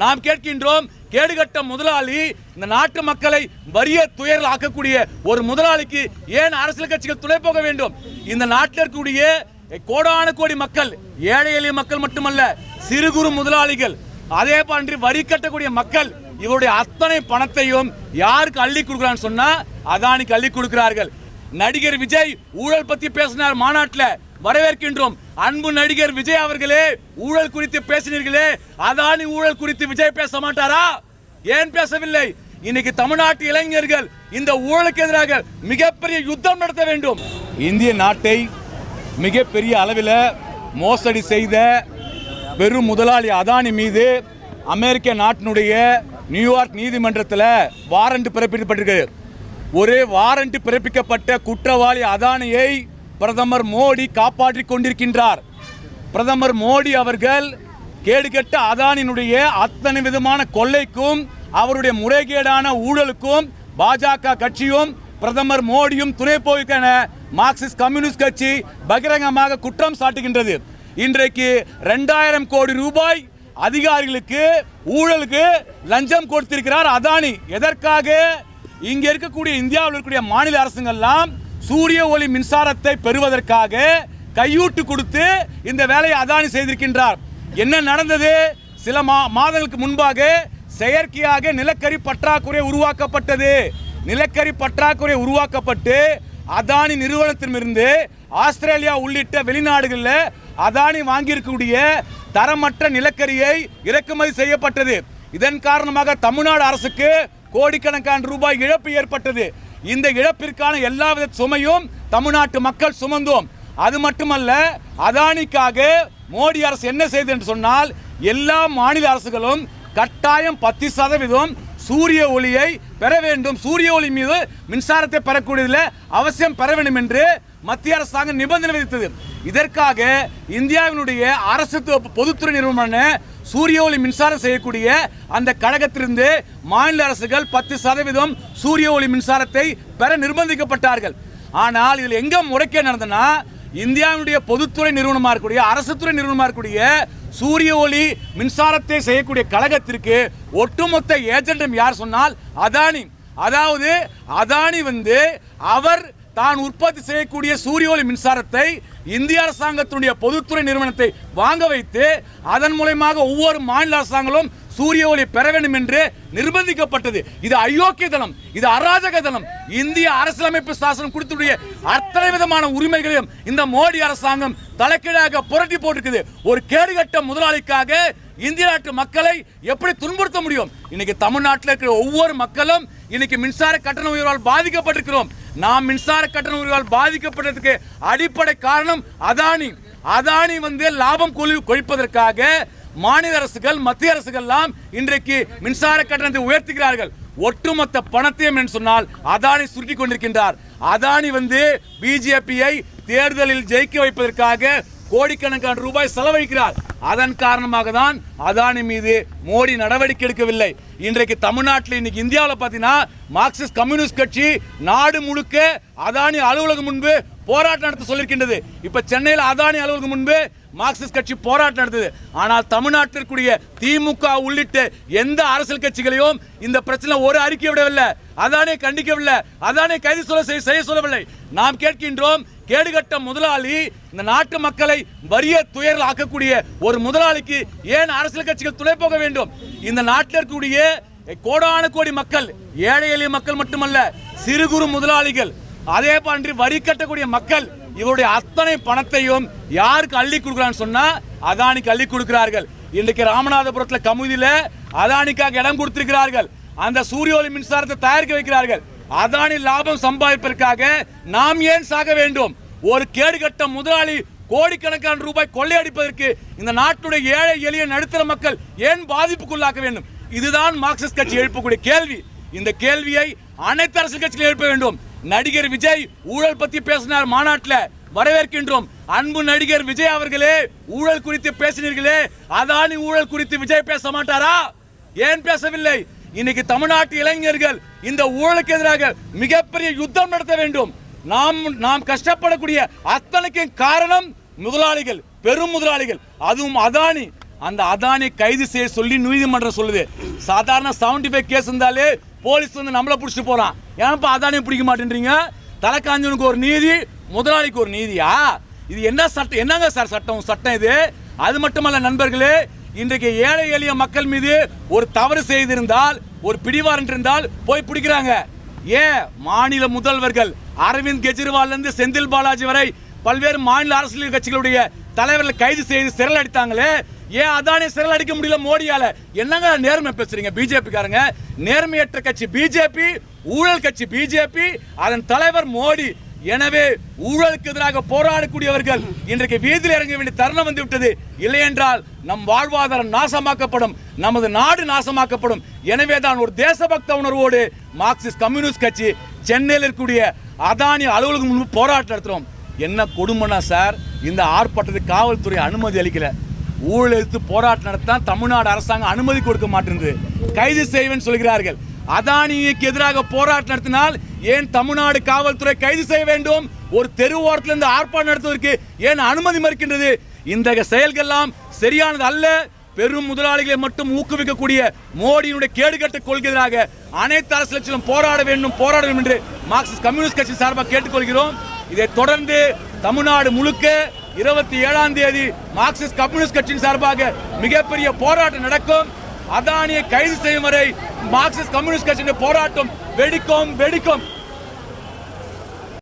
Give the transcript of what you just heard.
நாம் கேட்கின்றோம், கேடுகட்ட முதலாளி இந்த நாட்டு மக்களை வறிய துயரில் ஆக்கக்கூடிய ஒரு முதலாளிக்கு ஏன் அரசியல் கட்சிகள் துணை போக வேண்டும்? இந்த நாட்டில் இருக்கக்கூடிய கோடான கோடி மக்கள், ஏழை எளிய மக்கள் மட்டுமல்ல, சிறு குறு முதலாளிகள், அதே போன்று வரி கட்டக்கூடிய மக்கள், இவருடைய அத்தனை பணத்தையும் யாருக்கு அள்ளி கொடுக்கிறான்னு சொன்னா அதானிக்கு அள்ளி கொடுக்கிறார்கள். நடிகர் விஜய் ஊழல் பத்தி பேசினார் மாநாட்டில், வரவேற்கின்றோம். அன்பு நடிகர் விஜய் அவர்களே, ஊழல் குறித்து பேசினீர்களே, அதானி ஊழல் குறித்து விஜய் பேச மாட்டாரா? ஏன் பேசவில்லை? இன்னைக்கு தமிழ்நாட்டு இளைஞர்கள் இந்த ஊழலுக்கு எதிராக மிகப்பெரிய யுத்தம் நடத்த வேண்டும். இந்திய நாட்டை மிகப்பெரிய அளவில் மோசடி செய்த பெரும் முதலாளி அதானி மீது அமெரிக்க நாட்டினுடைய நியூயார்க் நீதிமன்றத்தில் வாரண்ட் பிறப்பிக்கப்பட்டிருக்கிறது. ஒரு வாரண்ட் பிறப்பிக்கப்பட்ட குற்றவாளி அதானியை பிரதமர் மோடி காப்பாற்றிக் கொண்டிருக்கின்றார். பிரதமர் மோடி அவர்கள் கேடுகட்ட அதானியினுடைய அத்தனை விதமான கொள்ளைக்கும் அவருடைய முறைகேடான ஊழலுக்கும் பாஜக கட்சியும் பிரதமர் மோடியும் துணை போகிற மார்க்சிஸ்ட் கம்யூனிஸ்ட் கட்சி பகிரங்கமாக குற்றம் சாட்டுகின்றது. இன்றைக்கு 2000 கோடி ரூபாய் அதிகாரிகளுக்கு ஊழலுக்கு லஞ்சம் கொடுத்திருக்கிறார் அதானி. எதற்காக? இங்க இருக்கக்கூடிய இந்தியாவில் இருக்கக்கூடிய மாநில அரசுங்கள்லாம் சூரிய ஒளி மின்சாரத்தை பெறுவதற்காக கையூட்டு கொடுத்து இந்த வேலையை அதானி செய்திருக்கின்றார். என்ன நடந்தது? சில மாதங்களுக்கு முன்பாக செயற்கையாக நிலக்கரி பற்றாக்குறை உருவாக்கப்பட்டது. நிலக்கரி பற்றாக்குறை உருவாக்கப்பட்டு அதானி நிறுவனத்திலிருந்து ஆஸ்திரேலியா உள்ளிட்ட வெளிநாடுகளில் அதானி வாங்கியிருக்கக்கூடிய தரமற்ற நிலக்கரியை இறக்குமதி செய்யப்பட்டது. இதன் காரணமாக தமிழ்நாடு அரசுக்கு கோடிக்கணக்கான ரூபாய் இழப்பு ஏற்பட்டது. இந்த இழப்பிற்கான எல்லாவித சுமையும் தமிழ்நாட்டு மக்கள் சுமந்தோம். அது மட்டுமல்ல, அதானிக்காக மோடி அரசு என்ன செய்தது என்று சொன்னால், எல்லா மாநில அரசுகளும் கட்டாயம் 10% சூரிய ஒளியை பெற வேண்டும், சூரிய ஒளி மீது மின்சாரத்தை பெறக்கூடியதில் அவசியம் பெற வேண்டும் என்று மத்திய அரசாங்கம் நிபந்தனை விதித்தது. இதற்காக இந்தியாவினுடைய அரசு பொதுத்துறை நிறுவனமான சூரிய ஒளி மின்சாரம் செய்யக்கூடிய அந்த கழகத்திலிருந்து மாநில அரசுகள் 10% சூரிய ஒளி மின்சாரத்தை பெற நிர்பந்திக்கப்பட்டார்கள். ஆனால் இதில் எங்க முறைகேடு நடந்ததுன்னா, இந்தியாவுடைய பொதுத்துறை நிறுவனமாக இருக்கக்கூடிய அரசு துறை நிறுவனமாக இருக்கக்கூடிய சூரிய ஒளி மின்சாரத்தை செய்யக்கூடிய கழகத்திற்கு ஒட்டுமொத்த ஏஜென்டும் யார் சொன்னால் அதானி. அதாவது அதானி அவர் தான் உற்பத்தி செய்யக்கூடிய சூரிய ஒளி மின்சாரத்தை இந்திய அரசாங்கத்தினுடைய பொதுத்துறை நிறுவனத்தை வாங்க வைத்து அதன் மூலமாக ஒவ்வொரு மாநில அரசாங்கங்களும் சூரிய ஒளி பெற வேண்டும் என்று நிர்பந்திக்கப்பட்டது. இது அயோக்கியத்தனம், இது அராஜகத்தனம். இந்திய அரசியலமைப்பு சாசனம் கொடுத்துடைய அத்தனை விதமான உரிமைகளையும் இந்த மோடி அரசாங்கம் தலைக்கீழாக புரட்டி போட்டிருக்குது. ஒரு கேடுகட்ட முதலாளிக்காக இந்திய நாட்டு மக்களை எப்படி துன்புறுத்த முடியும்? இன்னைக்கு தமிழ்நாட்டில் இருக்கிற ஒவ்வொரு மக்களும் இன்னைக்கு மின்சார கட்டண உயர்வால் பாதிக்கப்பட்டிருக்கிறோம். நாம் மின்சார கட்டண உயர்வால் பாதிக்கப்பட்டதுக்கு அடிப்படை காரணம் அதானி. அதானி லாபம் கொழிப்பதற்காக மாநில அரசுகள் மத்திய அரசுகள் இன்றைக்கு மின்சார கட்டணத்தை உயர்த்துகிறார்கள். ஒட்டுமொத்த பணத்தையும் என்று சொன்னால் அதானி சுருட்டி கொண்டிருக்கின்றார். அதானி பிஜேபியை தேர்தலில் ஜெயிக்க வைப்பதற்காக கோடிக்கணக்கான ரூபாய் செலவழிக்கிறார். அதன் காரணமாக தான் அதானி மீது மோடி நடவடிக்கை எடுக்கவில்லை. இன்றைக்கு தமிழ்நாட்டில் இன்னைக்கு இந்தியாவில் பார்த்தீங்கன்னா மார்க்சிஸ்ட் கம்யூனிஸ்ட் கட்சி நாடு முழுக்க அதானி அலுவலகம் முன்பு போராட்டம் நடத்த சொல்லியிருக்கின்றது. இப்ப சென்னையில் அதானி அலுவலகம் முன்பு மார்க்சிஸ்ட் கட்சி போராட்டம் நடத்தது. ஆனால் தமிழ்நாட்டில் இருக்கக்கூடிய திமுக உள்ளிட்ட எந்த அரசியல் கட்சிகளையும் இந்த பிரச்சனை ஒரு அறிக்கை விடவில்லை, அதானியை கண்டிக்கவில்லை, அதானியை கைது செய்ய சொல்லவில்லை. நாம் கேட்கின்றோம், கேடுகட்ட முதலாளி இந்த நாட்டு மக்களை வறிய துயரில் ஆக்கக்கூடிய ஒரு முதலாளிக்கு ஏன் அரசியல் கட்சிகள் துணை போக வேண்டும்? இந்த நாட்டில் இருக்கக்கூடிய கோடான கோடி மக்கள், ஏழை எளிய மக்கள் மட்டுமல்ல, சிறு குறு முதலாளிகள், அதே போன்று வரி கட்டக்கூடிய மக்கள், இவருடைய அத்தனை பணத்தையும் யாருக்கு அள்ளி கொடுக்கிறான்னு சொன்னா அதானிக்கு அள்ளி கொடுக்கிறார்கள். இன்றைக்கு ராமநாதபுரத்தில் கமுதியில அதானிக்காக இடம் கொடுத்திருக்கிறார்கள். அந்த சூரிய ஒளி மின்சாரத்தை தயாரிக்க வைக்கிறார்கள். அதானி லாபம் சம்பாதிப்பதற்காக நாம் ஏன் சாக வேண்டும்? ஒரு கேடுகட்ட முதலாளி கோடிக்கணக்கான ரூபாய் கொள்ளையடிப்பதற்கு இந்த நாட்டுடைய ஏழை எளிய நடுத்தர மக்கள் ஏன் பாதிப்புக்குள்ளாக்க வேண்டும்? இதுதான் மார்க்சிஸ்ட் கட்சி எழுப்பக்கூடிய கேள்வி. இந்த கேள்வியை அனைத்து அரசியல் கட்சிகளும் எழுப்ப வேண்டும். நடிகர் விஜய் ஊழல் பத்தி பேசினார் மாநாட்டில், வரவேற்கின்றோம். அன்பு நடிகர் விஜய் அவர்களே, ஊழல் குறித்து பேசினீர்களே, அதானி ஊழல் குறித்து விஜய் பேச மாட்டாரா? ஏன் பேசவில்லை? இன்னைக்கு தமிழ்நாட்டு இளைஞர்கள் இந்த ஊழலுக்கு எதிராக மிகப்பெரிய யுத்தம் நடத்த வேண்டும். நாம் கஷ்டப்படக்கூடிய அத்தனைக்கும் காரணம் முதலாளிகள், பெரும் முதலாளிகள், அதுவும் அதானி. அந்த அதானி கைது செய்ய சொல்லி நீதிமன்றம் சொல்லுது. சாதாரண 75 கேஸ் இருந்தாலே போலீஸ் வந்து நம்மளை பிடிச்சிட்டு போறான். ஏன்ப்பா அதானியை பிடிக்க மாட்டேன்றீங்க? தலைக்காஞ்சனுக்கு ஒரு நீதி, முதலாளிக்கு ஒரு நீதியா? இது என்ன சட்டம்? என்னங்க சார் சட்டம் இது? அது மட்டுமல்ல நண்பர்களே, இன்றைக்கு ஏழை எளிய மக்கள் மீது ஒரு தவறு செய்திருந்தால், ஒரு பிடிவாரண்ட் இருந்தால் போய் பிடிக்கிறாங்க. ஏன் மாநில முதல்வர்கள் அரவிந்த் கெஜ்ரிவால் இருந்து செந்தில் பாலாஜி வரை பல்வேறு மாநில அரசியல் கட்சிகளுடைய தலைவர்கள் கைது செய்து சிறையில் அடித்தாங்களே, ஏன் அதானே சிறையில் அடிக்க முடியல மோடியால? என்னங்க நேர்மை பேசுறீங்க? பிஜேபி காரங்க நேர்மையற்ற கட்சி பிஜேபி, ஊழல் கட்சி பிஜேபி, அதன் தலைவர் மோடி. எனவே ஊழலுக்கு எதிராக போராடக்கூடியவர்கள் இன்றைக்கு வீதியில் இறங்க வேண்டிய தருணம் வந்து விட்டது. இல்லை என்றால் நம் வாழ்வாதாரம் நாசமாக்கப்படும், நமது நாடு நாசமாக்கப்படும். எனவே தான் ஒரு தேசபக்த உணர்வோடு மார்க்சிஸ்ட் கம்யூனிஸ்ட் கட்சி சென்னையில் இருக்கக்கூடிய அதானி அலுவலகம் முன்பு போராட்டம் நடத்துறோம். என்ன கொடுமைனா சார், இந்த ஆர்ப்பாட்டத்துக்கு காவல்துறை அனுமதி அளிக்கல. ஊழல் எதிர்த்து போராட்டம் நடத்த தமிழ்நாடு அரசாங்கம் அனுமதி கொடுக்க மாட்டேங்குது. கைது செய்வேன் சொல்கிறார்கள். அதானிக்கு எதிராக போராட்டம் நடத்தினால் ஏன் தமிழ்நாடு காவல்துறை கைது செய்ய வேண்டும்? ஒரு தெருவோரத்தில் இருந்து ஆர்ப்பாட்டம் நடத்துவதற்கு ஏன் அனுமதி மறுக்கின்றது? இந்த செயல்கள்லாம் சரியானது அல்ல. பெரும் முதலாளிகளை மட்டும் ஊக்குவிக்கக்கூடிய மோடியினுடைய கேடுகட்ட கொள்கை எதிராக அனைத்து அரசியல் கட்சிகளும் போராட வேண்டும் என்று மார்க்சிஸ்ட் கம்யூனிஸ்ட் கட்சி சார்பாக கேட்டுக்கொள்கிறோம். இதை தொடர்ந்து தமிழ்நாடு முழுக்க 27ஆம் தேதி மார்க்சிஸ்ட் கம்யூனிஸ்ட் கட்சியின் சார்பாக மிகப்பெரிய போராட்டம் நடக்கும். அதானியை கைது செய்யும் வரை மார்க்சிஸ்ட் கம்யூனிஸ்ட் கட்சியின் போராட்டம் வெடிக்கும்.